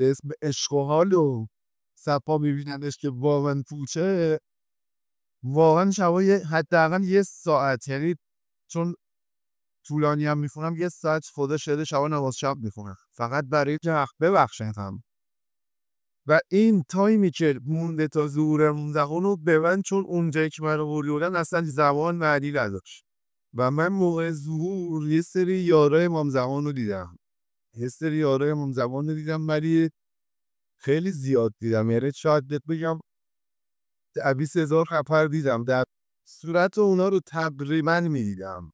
به اسم عشق و حال و صفا میبیننش که واقعا پوچه، واقعا شبای حداقل یه ساعت، یعنی چون طولانی هم میخونم، یه ساعت خدا شده شبا نماز شب میخونم فقط برای که حق ببخشنم. و این تایمی که مونده تا ظهور زمان رو ببند، چون اونجایی که من رو بردن اصلا زمان معنی نداشت. و من موقع ظهور یه سری یارای امام زمان رو دیدم، ولی خیلی زیاد دیدم، یعنی شاید بهت بگم 20,000 نفر دیدم. در صورت اونا رو تقریبا میدیدم،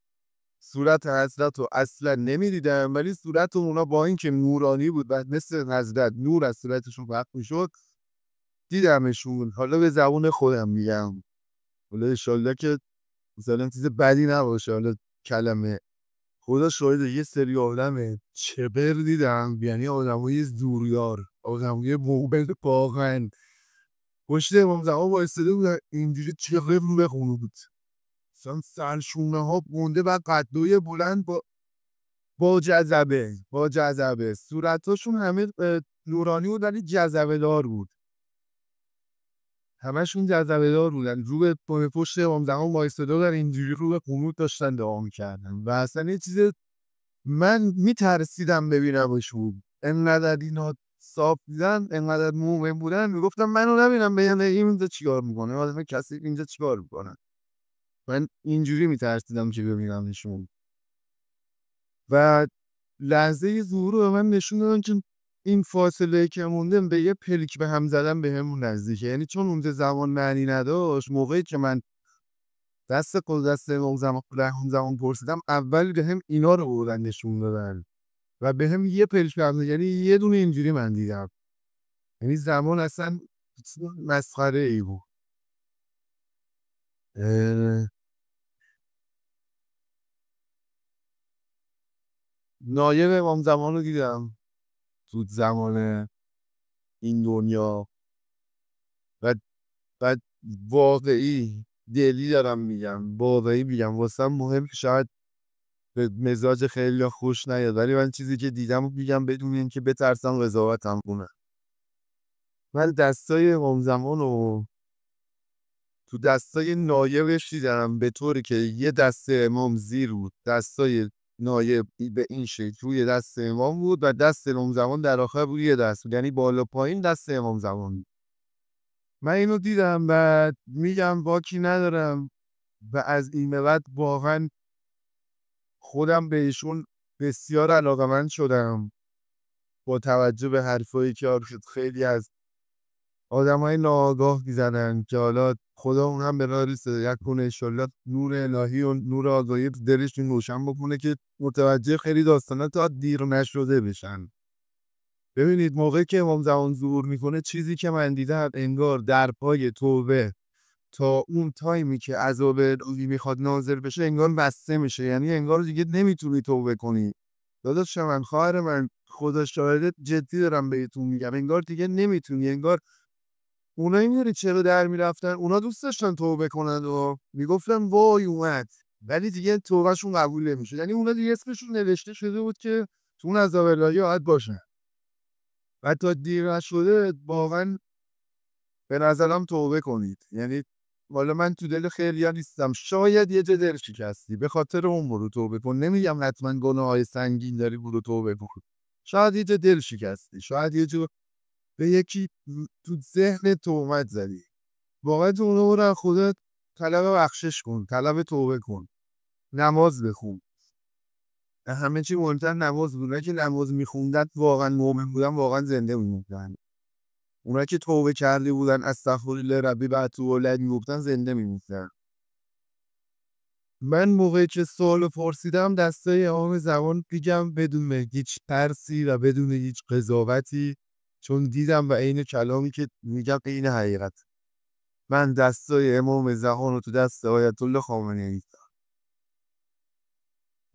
صورت حضرت رو اصلا نمیدیدم، ولی صورت اونا با اینکه نورانی بود و مثل حضرت نور از صورتشون پخش میشد دیدمشون. حالا به زبون خودم میگم، حالا انشالله که مثلا چیز بدی نباشه، حالا کلمه خدا شاید یه سری آدم چبر دیدم، یعنی آدمای زوریار، آدمای موبل واقعا پشت امام زمان وایساده بودن اینجوری چغر بخونه بود، مثلا سرشونه ها بونده و قدوی بلند با جذبه صورتاشون همه نورانی بود ولی جذبه دار بود، همشون جذبه دار بودن، رو به پشت امام زمان وایساده بودن اینجوری رو به قنوت داشتن دعا میکردن. و اصلا یه چیز من میترسیدم ببینمشون، انقدر اینا صاف دیدن، انقدر مومن بودن، میگفتم منو نبینم بگم این اینجا چیکار میکنه، آدم کسی اینجا چیکار میکنه. من اینجوری میترسیدم که ببینمشون. و لحظه ظهور رو به من نشون دادن که این فاصله که مونده به یه پلک به هم زدن به همون نزدیکه، یعنی چون اونجا زمان معنی نداشت. موقعی که من دست اون زمان پرسیدم، اول به هم اینا رو بردن نشون دادن و به هم یه پلک به هم زدن، یعنی یه دونه اینجوری من دیدم، یعنی زمان اصلا مسخره ای بود. نایب امام زمان رو دیدم تو زمان این دنیا و بعد واقعی دلی دارم میگم، واقعی میگم، واسم مهم که شاید به مزاج خیلی خوش نیاد، ولی من چیزی که دیدم رو میگم بدون اینکه بترسم قضاوتم کنه. من دستای امام زمان رو تو دستای نایبش دیدم، به طوری که یه دست امام زیر بود، دستای نایب به این شکل روی دست امام بود و دست امام زمان در آخر بود یه دست بود، یعنی بالا پایین دست امام زمان بود. من اینو دیدم و میگم باکی ندارم و از این به بعد واقعا خودم بهشون بسیار علاقه‌مند شدم، با توجه به حرفایی که خیلی از آدمای ناآگاه میزنن که حالا خدا اون هم به راه هدایت کنه، انشالله نور الهی و نور آگاهی تو دلشون روشن بکنه که متوجه خیلی داستانا تا دیر نشده بشن. ببینید موقعی که امام زمان ظهور میکنه، چیزی که من دیدم انگار در پای توبه تا اون تایمی که عذاب الهی میخواد نازل بشه انگار بسته میشه، یعنی انگار دیگه نمیتونی توبه کنی. داداش من، خواهر من، خدا شاهدت، جدی دارم بهتون میگم، انگار دیگه نمیتونی. انگار اونایی میدونی چرا در میرفتن؟ اونا دوست داشتن توبه کنن و میگفتن وای اومد، ولی دیگه توبهشون قبول نمیشه، یعنی اونا دیگه اسمشون نوشته شده بود که تو اون عذاب الهی باید باشن و تا دیر نشده واقعا به نظرم توبه کنید. یعنی والا من تو دل خیلیا نیستم، شاید یه جا دل شکستی به خاطر اون برو توبه کن، نمیگم حتما گناههای سنگین داری برو توبه کن، شاید یه جا دل شکستی، شاید یه جا به یکی تو ذهن تهمت زدی، واقعا تو اونو برو خودت طلب بخشش کن، طلب توبه کن، نماز بخون. همه چی مهمتر نماز بود. اونایی که نماز میخوندن واقعا مؤمن بودن، واقعا زنده میموندن. اونایی که توبه کرده بودن استغفرالله ربی و اتوب الیه میگفتن زنده میموندن. من موقعی که سوال پرسیدم دستای امام زمان میگم بدون هیچ ترسی و بدون هیچ قضاوتی، چون دیدم و عین کلامی که میگم عین حقیقت. من دستای امام زمان رو تو دست آیت الله خامنه‌ای دیدم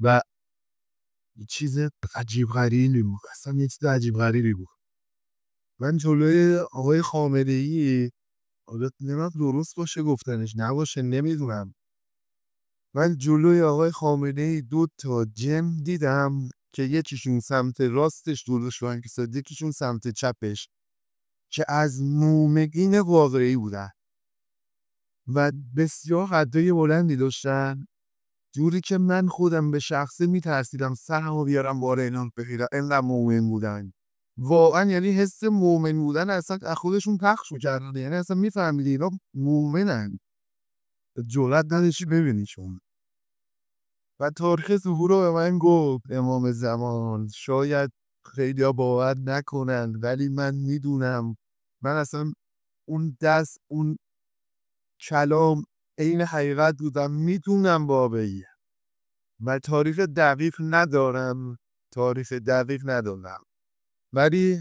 و یه چیز عجیب غریبی بود، اصلا یه چیز عجیب غریبی بود. من جلوی آقای خامنه‌ای، حالا نمیدونم درست باشه گفتنش نباشه نمیدونم، من جلوی آقای خامنه‌ای 2 تا جن دیدم که یکیشون سمت راستش درست وایساد، یکیشون سمت چپش، که از مومقین واقعی بودن و بسیار قدای بلندی داشتن، جوری که من خودم به شخصه میترسیدم سرمو بیارم باره اینا بگیرم، اینقدر مومن بودن. واقعا یعنی حس مومن بودن اصلا از خودشون پخش میکردن، یعنی اصلا میفهمیدی اینا مومنن، جرئت نداشتی ببینیشون. و تاریخ ظهور رو به من گفت امام زمان. شاید خیلی ها باور نکنن ولی من میدونم، من اصلا اون دست اون کلام عین حقیقت بودم، میدونم واقعیه و تاریخ دقیق ندارم ولی